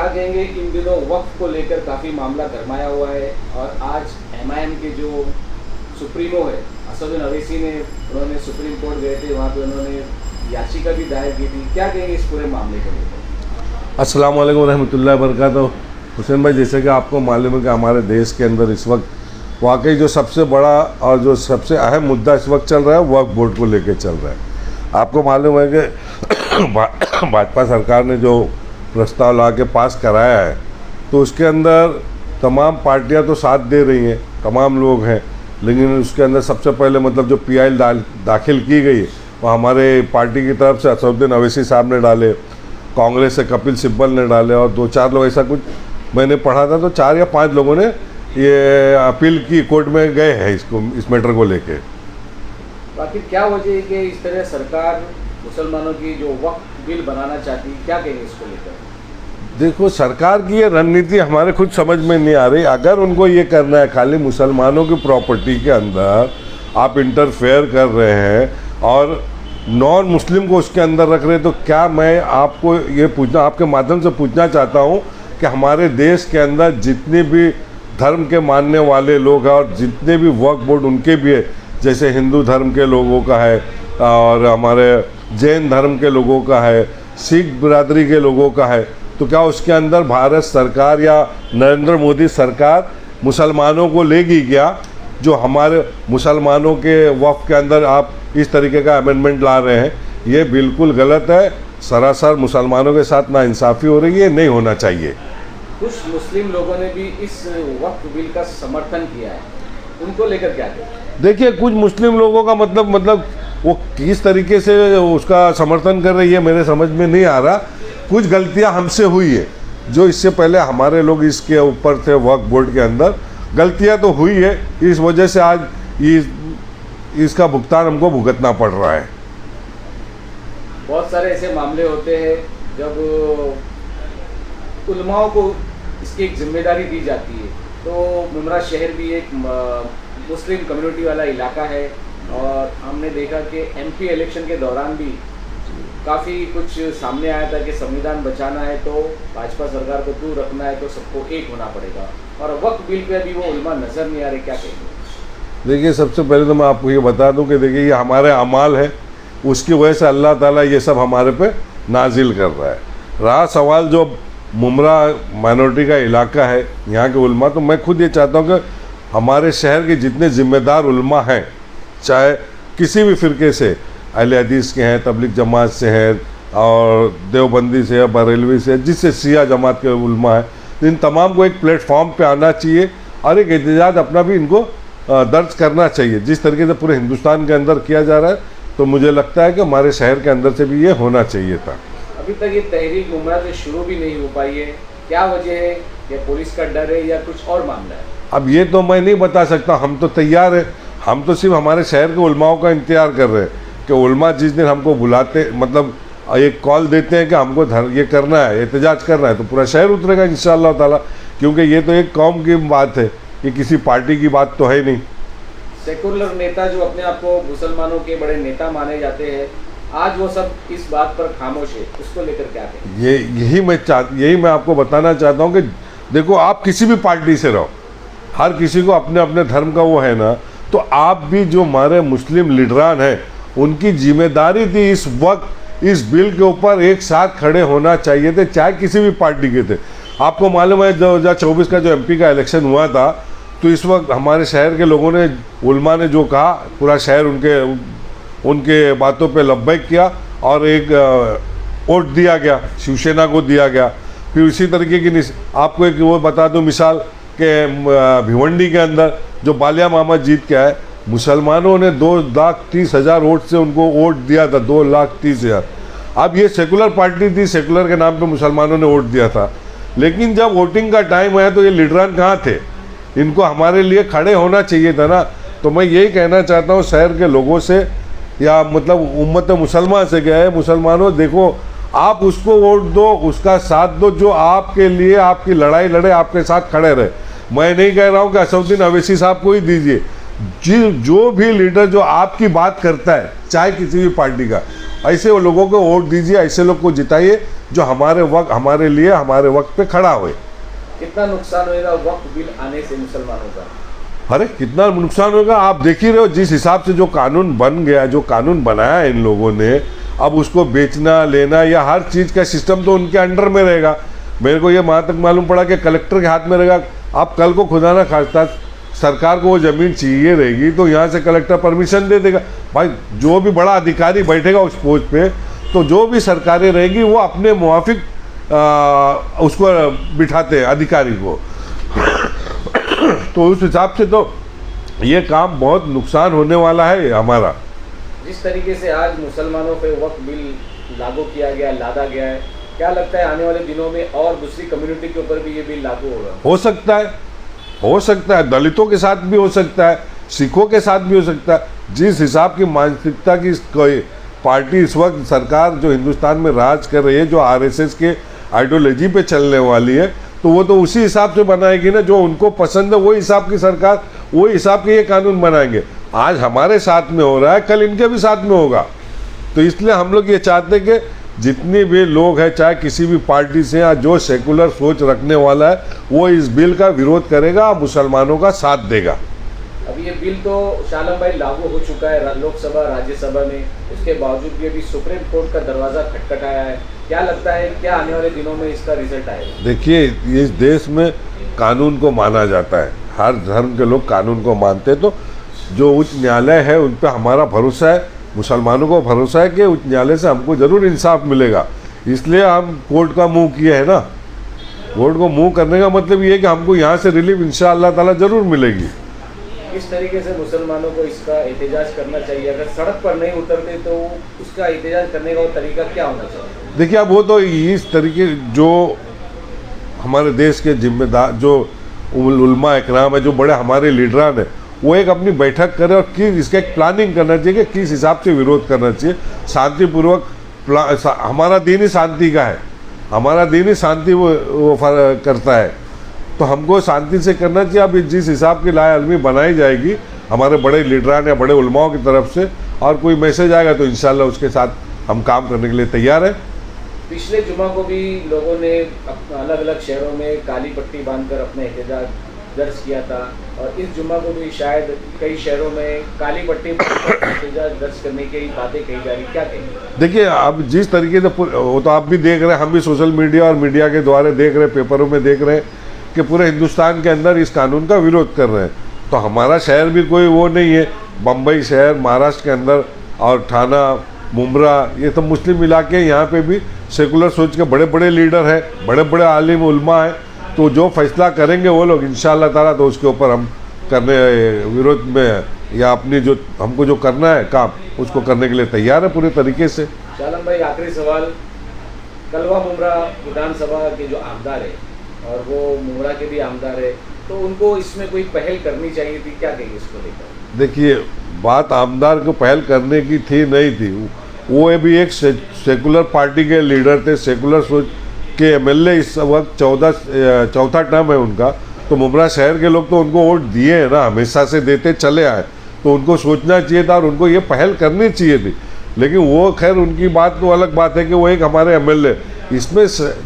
क्या कहेंगे, इन दिनों वक्फ को लेकर काफ़ी मामला गरमाया हुआ है और आज एमआईएम के जो सुप्रीमो है असदुद्दीन ओवैसी ने, उन्होंने सुप्रीम कोर्ट गए थे, वहाँ पे उन्होंने याचिका भी दायर की थी। क्या कहेंगे इस पूरे मामले को लेकर? अस्सलाम वालेकुम रहमतुल्लाहि व बरकातहू। हुसैन भाई, जैसे कि आपको मालूम है कि हमारे देश के अंदर इस वक्त वाकई जो सबसे बड़ा और जो सबसे अहम मुद्दा इस वक्त चल रहा है वक्फ बोर्ड को लेकर चल रहा है। आपको मालूम है कि भाजपा सरकार ने जो प्रस्ताव ला के पास कराया है तो उसके अंदर तमाम पार्टियां तो साथ दे रही हैं, तमाम लोग हैं, लेकिन उसके अंदर सबसे पहले मतलब जो पीआई दाखिल की गई है वो हमारे पार्टी की तरफ से असदुद्दीन ओवैसी साहब ने डाले, कांग्रेस से कपिल सिब्बल ने डाले और 2-4 लोग, ऐसा कुछ मैंने पढ़ा था, तो 4 या 5 लोगों ने ये अपील की, कोर्ट में गए हैं इस मैटर को लेके। बाकी क्या वजह है कि इस तरह सरकार मुसलमानों की जो वक्फ बिल बनाना चाहती है, क्या कहेंगे इसको लेकर? देखो, सरकार की ये रणनीति हमारे खुद समझ में नहीं आ रही। अगर उनको ये करना है खाली मुसलमानों की प्रॉपर्टी के अंदर आप इंटरफेयर कर रहे हैं और नॉन मुस्लिम को उसके अंदर रख रहे हैं, तो क्या मैं आपको ये पूछना, आपके माध्यम से पूछना चाहता हूँ कि हमारे देश के अंदर जितने भी धर्म के मानने वाले लोग हैं और जितने भी वक्फ बोर्ड उनके भी है, जैसे हिंदू धर्म के लोगों का है और हमारे जैन धर्म के लोगों का है, सिख बिरादरी के लोगों का है, तो क्या उसके अंदर भारत सरकार या नरेंद्र मोदी सरकार मुसलमानों को लेगी क्या? जो हमारे मुसलमानों के वक्फ के अंदर आप इस तरीके का अमेंडमेंट ला रहे हैं, ये बिल्कुल गलत है। सरासर मुसलमानों के साथ नाइंसाफ़ी हो रही है, नहीं होना चाहिए। कुछ मुस्लिम लोगों ने भी इस वक्फ बिल का समर्थन किया है, उनको लेकर क्या कहें? देखिए, कुछ मुस्लिम लोगों का मतलब वो किस तरीके से उसका समर्थन कर रही है मेरे समझ में नहीं आ रहा। कुछ गलतियां हमसे हुई है, जो इससे पहले हमारे लोग इसके ऊपर थे वक्फ बोर्ड के अंदर, गलतियां तो हुई है, इस वजह से आज इसका भुगतान हमको भुगतना पड़ रहा है। बहुत सारे ऐसे मामले होते हैं जब उलमाओं को इसकी एक जिम्मेदारी दी जाती है। तो मुमरा शहर भी एक मुस्लिम कम्युनिटी वाला इलाका है और हमने देखा कि एमपी इलेक्शन के दौरान भी काफ़ी कुछ सामने आया था कि संविधान बचाना है तो भाजपा सरकार को दूर रखना है तो सबको एक होना पड़ेगा, और वक्फ बिल पे अभी वो उलमा नज़र नहीं आ रहे, क्या कहेंगे? देखिए, सबसे पहले तो मैं आपको ये बता दूं कि देखिए, ये हमारे अमाल है, उसकी वजह से अल्लाह ताला ये सब हमारे पे नाजिल कर रहा है। रहा सवाल जो मुमरा माइनॉरिटी का इलाका है, यहाँ के उलमा, तो मैं खुद ये चाहता हूँ कि हमारे शहर के जितने ज़िम्मेदार उलमा हैं, चाहे किसी भी फ़िरके से, अहले हदीस के हैं, तबलीग जमात से हैं और देवबंदी से है, बरेलवी से, जिससे शिया जमात के उलमा है, इन तमाम को एक प्लेटफॉर्म पे आना चाहिए और एक एहतजाज अपना भी इनको दर्ज करना चाहिए, जिस तरीके से पूरे हिंदुस्तान के अंदर किया जा रहा है। तो मुझे लगता है कि हमारे शहर के अंदर से भी ये होना चाहिए था। अभी तक ये तहरीक मुमरा से शुरू भी नहीं हो पाई है, क्या वजह है? या पुलिस का डर है या कुछ और मामला है? अब ये तो मैं नहीं बता सकता, हम तो तैयार हैं, हम तो सिर्फ हमारे शहर के उलमाओं का इंतजार कर रहे हैं कि उलमा जिस दिन हमको बुलाते, मतलब एक कॉल देते हैं कि हमको ये करना है, एहतजाज करना है, तो पूरा शहर उतरेगा इंशाअल्लाह ताला, क्योंकि ये तो एक कौम की बात है, ये किसी पार्टी की बात तो है नहीं। सेकुलर नेता जो अपने आप को मुसलमानों के बड़े नेता माने जाते हैं, आज वो सब इस बात पर खामोश है, उसको लेकर क्या कहें? यही मैं आपको बताना चाहता हूँ कि देखो, आप किसी भी पार्टी से रहो, हर किसी को अपने अपने धर्म का वो है ना, तो आप भी जो हमारे मुस्लिम लीडरान हैं, उनकी जिम्मेदारी थी इस वक्त इस बिल के ऊपर एक साथ खड़े होना चाहिए थे, चाहे किसी भी पार्टी के थे। आपको मालूम है 2024 का जो एमपी का इलेक्शन हुआ था, तो इस वक्त हमारे शहर के लोगों ने, उलमा ने जो कहा, पूरा शहर उनके बातों पे लब्बैक किया और एक वोट दिया गया, शिवसेना को दिया गया। फिर इसी तरीके की आपको एक वो बता दूं मिसाल कि भिवंडी के अंदर जो बालिया मामा जीत के आए, मुसलमानों ने 2,30,000 वोट से उनको वोट दिया था, 2,30,000। अब ये सेकुलर पार्टी थी, सेकुलर के नाम पे मुसलमानों ने वोट दिया था, लेकिन जब वोटिंग का टाइम आया तो ये लीडरान कहाँ थे? इनको हमारे लिए खड़े होना चाहिए था ना। तो मैं यही कहना चाहता हूँ शहर के लोगों से, या मतलब उम्मत मुसलमान से, क्या है, मुसलमानों देखो, आप उसको वोट दो, उसका साथ दो जो आपके लिए आपकी लड़ाई लड़े, आपके साथ खड़े रहे। मैं नहीं कह रहा हूँ कि असदुद्दीन ओवैसी साहब को ही दीजिए, जो भी लीडर जो आपकी बात करता है, चाहे किसी भी पार्टी का, ऐसे वो लोगों को वोट दीजिए, ऐसे लोग को जिताइए जो हमारे लिए हमारे वक्त पे खड़ा हुए। कितना नुकसान होगा वक्त बिल आने से मुसलमानों का? अरे कितना नुकसान होगा, आप देख ही रहे हो। जिस हिसाब से जो कानून बन गया, जो कानून बनाया इन लोगों ने, अब उसको बेचना लेना या हर चीज़ का सिस्टम तो उनके अंडर में रहेगा। मेरे को ये वहाँ तक मालूम पड़ा कि कलेक्टर के हाथ में रहेगा। अब कल को खुदा ना खास्ता सरकार को वो ज़मीन चाहिए रहेगी तो यहाँ से कलेक्टर परमिशन दे देगा। भाई जो भी बड़ा अधिकारी बैठेगा उस पोस्ट पे, तो जो भी सरकारें रहेगी वो अपने मुआफिक उसको बिठाते हैं अधिकारी को। तो उस हिसाब से तो ये काम बहुत नुकसान होने वाला है हमारा। जिस तरीके से आज मुसलमानों पे वक्त बिल लागू किया गया, लादा गया है, क्या लगता है आने वाले दिनों में और दूसरी कम्युनिटी के ऊपर भी ये बिल लागू होगा? हो सकता है, दलितों के साथ भी हो सकता है, सिखों के साथ भी हो सकता है। जिस हिसाब की मानसिकता की पार्टी इस वक्त सरकार जो हिंदुस्तान में राज कर रही है, जो आरएसएस के आइडियोलॉजी पे चलने वाली है, तो वो तो उसी हिसाब से बनाएगी ना, जो उनको पसंद है वही हिसाब की सरकार, वही हिसाब के ये कानून बनाएंगे। आज हमारे साथ में हो रहा है, कल इनके भी साथ में होगा। तो इसलिए हम लोग ये चाहते हैं कि जितने भी लोग हैं, चाहे किसी भी पार्टी से या जो सेकुलर सोच रखने वाला है, वो इस बिल का विरोध करेगा, मुसलमानों का साथ देगा। अब ये बिल तो शालम भाई लागू हो चुका है लोकसभा राज्यसभा में, उसके बावजूद भी अभी सुप्रीम कोर्ट का दरवाज़ा खटखटाया है। क्या लगता है क्या आने वाले दिनों में इसका रिजल्ट आएगा? देखिए, इस देश में कानून को माना जाता है, हर धर्म के लोग कानून को मानते हैं। तो जो उच्च न्यायालय है उन पर हमारा भरोसा है, मुसलमानों को भरोसा है कि उच्च न्यायालय से हमको ज़रूर इंसाफ मिलेगा। इसलिए हम कोर्ट का मुंह किए है ना। कोर्ट को मुंह करने का मतलब ये है कि हमको यहाँ से रिलीफ इंशाअल्लाह ताला ज़रूर मिलेगी। किस तरीके से मुसलमानों को इसका एहतजाज करना चाहिए? अगर सड़क पर नहीं उतरते तो उसका एहतजाज करने का तरीका क्या होना चाहिए? देखिए, अब वो तो इस तरीके जो हमारे देश के जिम्मेदार जो उलमा इकराम है, जो बड़े हमारे लीडरान हैं, वो एक अपनी बैठक करें और इसका एक प्लानिंग करना चाहिए कि किस हिसाब से विरोध करना चाहिए। शांतिपूर्वक हमारा दीन ही शांति का है, हमारा दीन ही शांति वो करता है, तो हमको शांति से करना चाहिए। अब जिस हिसाब की लाए अलमी बनाई जाएगी हमारे बड़े लीडरान या बड़े उलमाओं की तरफ से, और कोई मैसेज आएगा तो इंशाल्लाह उसके साथ हम काम करने के लिए तैयार हैं। पिछले जुमा को भी लोगों ने अलग अलग शहरों में काली पट्टी बांधकर अपना एहतजाज दर्ज किया था, और इस जुमा को भी शायद कई शहरों में काली पट्टी एहतजाज दर्ज करने की बातें कही जा रही, क्या कहेंगे? देखिए, अब जिस तरीके से वो तो आप भी देख रहे हैं, हम भी सोशल मीडिया और मीडिया के द्वारा देख रहे हैं, पेपरों में देख रहे हैं कि पूरे हिंदुस्तान के अंदर इस कानून का विरोध कर रहे हैं। तो हमारा शहर भी कोई वो नहीं है, बम्बई शहर महाराष्ट्र के अंदर और ठाना, मुमरा, ये तो मुस्लिम इलाके, यहाँ पे भी सेकुलर सोच के बड़े बड़े लीडर हैं, बड़े बड़े आलिम उलमा हैं। तो जो फैसला करेंगे वो लोग इंशाअल्लाह ताला, तो उसके ऊपर हम करने विरोध में या अपनी जो हमको जो करना है काम, उसको करने के लिए तैयार है पूरे तरीके से। शालम भाई, आखिरी सवाल, कलवा मुमरा विधानसभा के जो आमदार है और वो मुमरा के भी आमदार है, तो उनको इसमें कोई पहल करनी चाहिए थी, क्या कहेंगे इसको लेकर? देखिए, बात आमदार को पहल करने की थी नहीं थी, वो भी एक सेकुलर पार्टी के लीडर थे, सेकुलर सोच के एमएलए, इस वक्त चौथा टर्म है उनका। तो मुमरा शहर के लोग तो उनको वोट दिए हैं ना, हमेशा से देते चले आए, तो उनको सोचना चाहिए था और उनको ये पहल करनी चाहिए थी। लेकिन वो खैर उनकी बात तो अलग बात है कि वो एक हमारे एमएलए, इसमें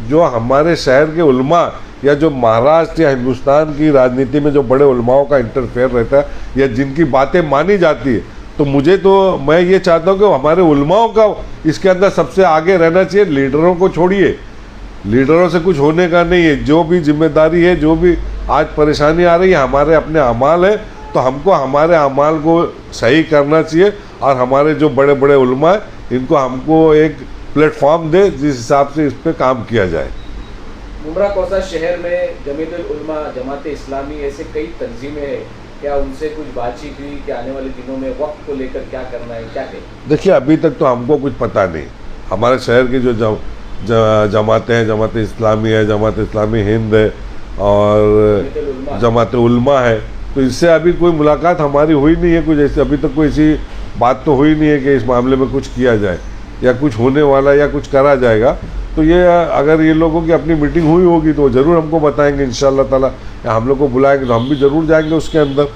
जो हमारे शहर के उलमा या जो महाराष्ट्र या हिंदुस्तान की राजनीति में जो बड़े उलमाओं का इंटरफेयर रहता है या जिनकी बातें मानी जाती है, तो मैं ये चाहता हूँ कि हमारे उलमाओं का इसके अंदर सबसे आगे रहना चाहिए। लीडरों को छोड़िए, लीडरों से कुछ होने का नहीं है। जो भी जिम्मेदारी है, जो भी आज परेशानी आ रही है, हमारे अपने अमाल है, तो हमको हमारे अमाल को सही करना चाहिए। और हमारे जो बड़े बड़े उलमा है, इनको हमको एक प्लेटफॉर्म दे जिस हिसाब से इस पर काम किया जाए। मुमरा कौसा शहर में जमीयतुल उलमा, जमात इस्लामी, ऐसे कई तंजीमें हैं, क्या उनसे कुछ बातचीत हुई कि आने वाले दिनों में वक्त को लेकर क्या करना है, क्या कहें? देखिए, अभी तक तो हमको कुछ पता नहीं। हमारे शहर की जो जमातें हैं, जमात इस्लामी है, जमात इस्लामी हिंद है और जमात उलमा है, तो इससे अभी कोई मुलाकात हमारी हुई नहीं है। कुछ ऐसे अभी तक कोई ऐसी बात तो हुई नहीं है कि इस मामले में कुछ किया जाए या कुछ होने वाला या कुछ करा जाएगा। तो ये अगर ये लोगों की अपनी मीटिंग हुई होगी तो ज़रूर हमको बताएंगे इंशाअल्लाह ताला, या हम लोग को बुलाएंगे तो हम भी ज़रूर जाएंगे उसके अंदर।